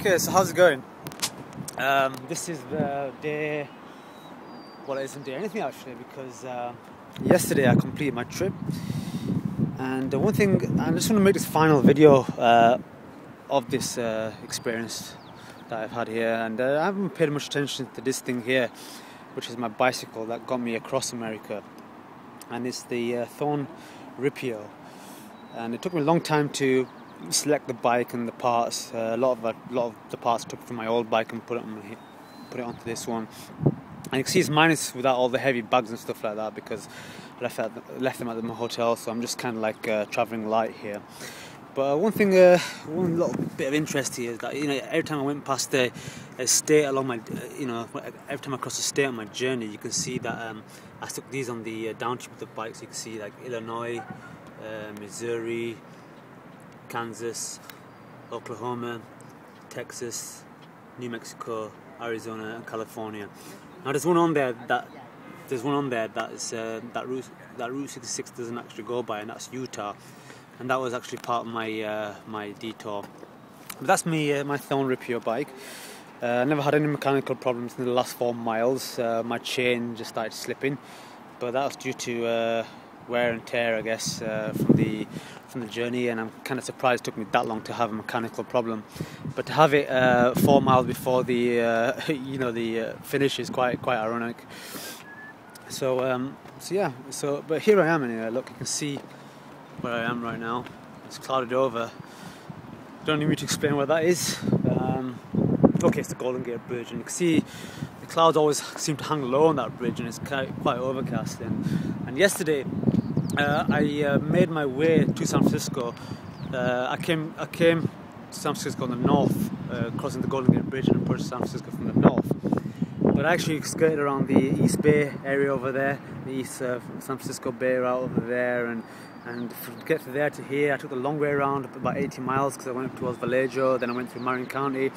Okay, so how's it going? This is the day, well, it isn't day anything actually, because yesterday I completed my trip, and one thing, I just want to make this final video of this experience that I've had here, and I haven't paid much attention to this thing here, which is my bicycle that got me across America, and it's the Thorn Ripio, and it took me a long time to select the bike and the parts. A lot of the parts I took from my old bike and put it onto this one. And you can see it's minus without all the heavy bags and stuff like that, because I left them at the hotel, so I'm just kind of like traveling light here. But one little bit of interest here is that, you know, every time I went past a state along my, every time I crossed a state on my journey, you can see that I took these on the down tube of the bike, so you can see like Illinois, Missouri, Kansas, Oklahoma, Texas, New Mexico, Arizona, and California. Now there's one on there that Route 66 doesn't actually go by, and that's Utah, and that was actually part of my my detour. But that's me, my Thorn Ripio bike. I never had any mechanical problems in the last 4 miles. My chain just started slipping, but that was due to wear and tear, I guess, from the journey, and I'm kind of surprised it took me that long to have a mechanical problem. But to have it 4 miles before the the finish is quite ironic. So but here I am anyway. Look, you can see where I am right now. It's clouded over. Don't need me to explain what that is. Okay, it's the Golden Gate Bridge, and you can see the clouds always seem to hang low on that bridge, and it's quite overcast. And yesterday, I made my way to San Francisco. I came to San Francisco on the north, crossing the Golden Gate Bridge, and approached San Francisco from the north. But I actually skirted around the East Bay area over there, the East San Francisco Bay route over there, and to get from there to here, I took the long way around, about 80 miles, because I went towards Vallejo, then I went through Marin County.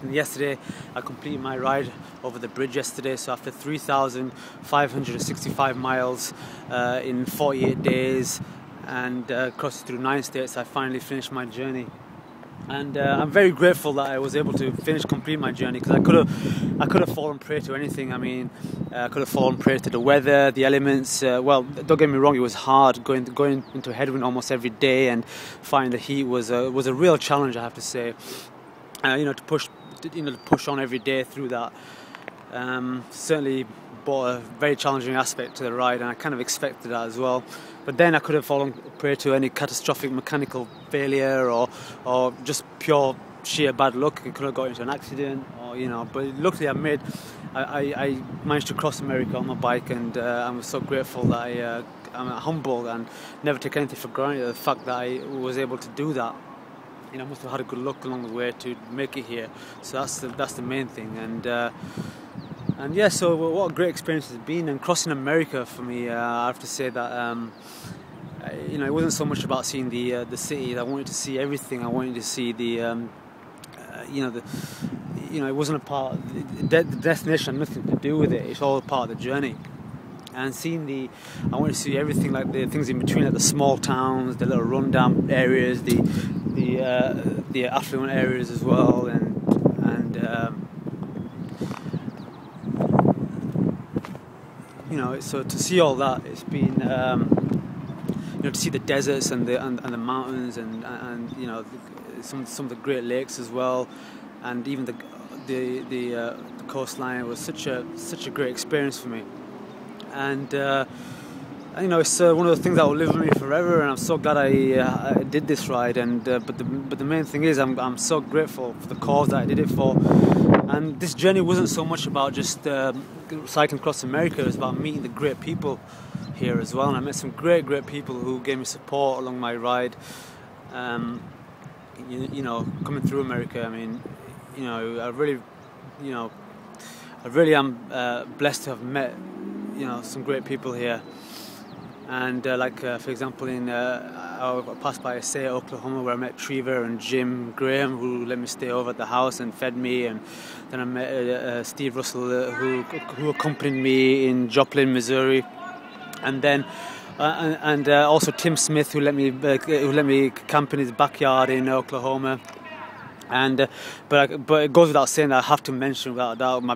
And yesterday, I completed my ride over the bridge yesterday, so after 3,565 miles in 48 days and crossing through 9 states, I finally finished my journey. And I'm very grateful that I was able to complete my journey, because I could have fallen prey to anything. I mean, I could have fallen prey to the weather, the elements. Well, don't get me wrong, it was hard going into a headwind almost every day, and fighting the heat was a real challenge, I have to say. To push on every day through that. Certainly brought a very challenging aspect to the ride, and I kind of expected that as well. But then I could have fallen prey to any catastrophic mechanical failure or just pure sheer bad luck. I could have got into an accident, But luckily, I managed to cross America on my bike, and I'm so grateful that I'm humble and never take anything for granted. The fact that I was able to do that. I must have had a good luck along the way to make it here. So that's the main thing. And yeah, so what a great experience it's been. And crossing America for me, I have to say that it wasn't so much about seeing the city. I wanted to see everything. I wanted to see it wasn't a part. The destination had nothing to do with it. It's all part of the journey. And I wanted to see everything, like the things in between, like the small towns, the little rundown areas, the affluent areas as well, and so to see all that, it's been to see the deserts and the mountains and some of the Great Lakes as well, and even the coastline was such a great experience for me. And it's one of the things that will live with me forever, and I'm so glad I did this ride. And but the main thing is I'm so grateful for the cause that I did it for. And this journey wasn't so much about just cycling across America. It was about meeting the great people here as well. And I met some great really who gave me support along my ride. Coming through America, I mean, I really am blessed to have met some great people here. And for example, I passed by Say, Oklahoma, where I met Trevor and Jim Graham, who let me stay over at the house and fed me. And then I met Steve Russell, who accompanied me in Joplin, Missouri. And then also Tim Smith, who let me camp in his backyard in Oklahoma. And but it goes without saying that I have to mention without a doubt my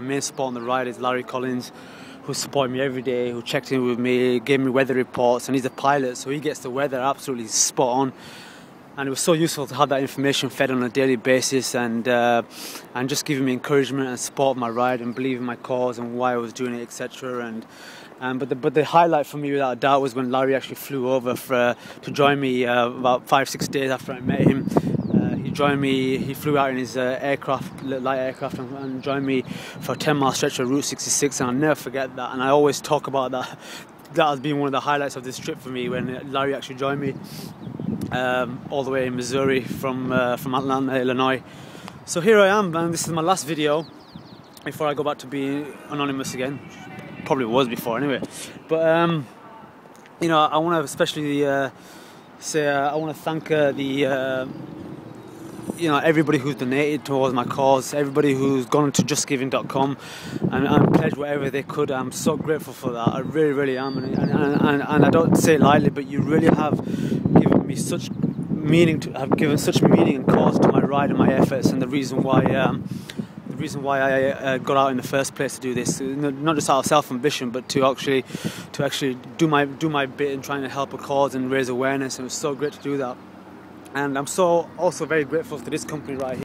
main support on the ride is Larry Collins, who supported me every day, who checked in with me, gave me weather reports, and he's a pilot, so he gets the weather absolutely spot on. And it was so useful to have that information fed on a daily basis, and just giving me encouragement and support of my ride and believing my cause and why I was doing it, etc. But the highlight for me without a doubt was when Larry actually flew over to join me about 5-6 days after I met him. He joined me. He flew out in his light aircraft, and joined me for a 10-mile stretch of Route 66, and I'll never forget that. And I always talk about that. That has been one of the highlights of this trip for me, when Larry actually joined me all the way in Missouri from Atlanta, Illinois. So here I am, and this is my last video before I go back to being anonymous again. Probably was before anyway. But you know, I want to especially say I want to thank you know, everybody who's donated towards my cause, everybody who's gone to justgiving.com and pledged whatever they could. I'm so grateful for that. I really, really am, and I don't say it lightly, but you really have given me such meaning have given such meaning and cause to my ride and my efforts, and the reason why I got out in the first place to do this, not just out of self-ambition, but to actually do my bit in trying to help a cause and raise awareness. And it was so great to do that. And I'm also very grateful to this company right here.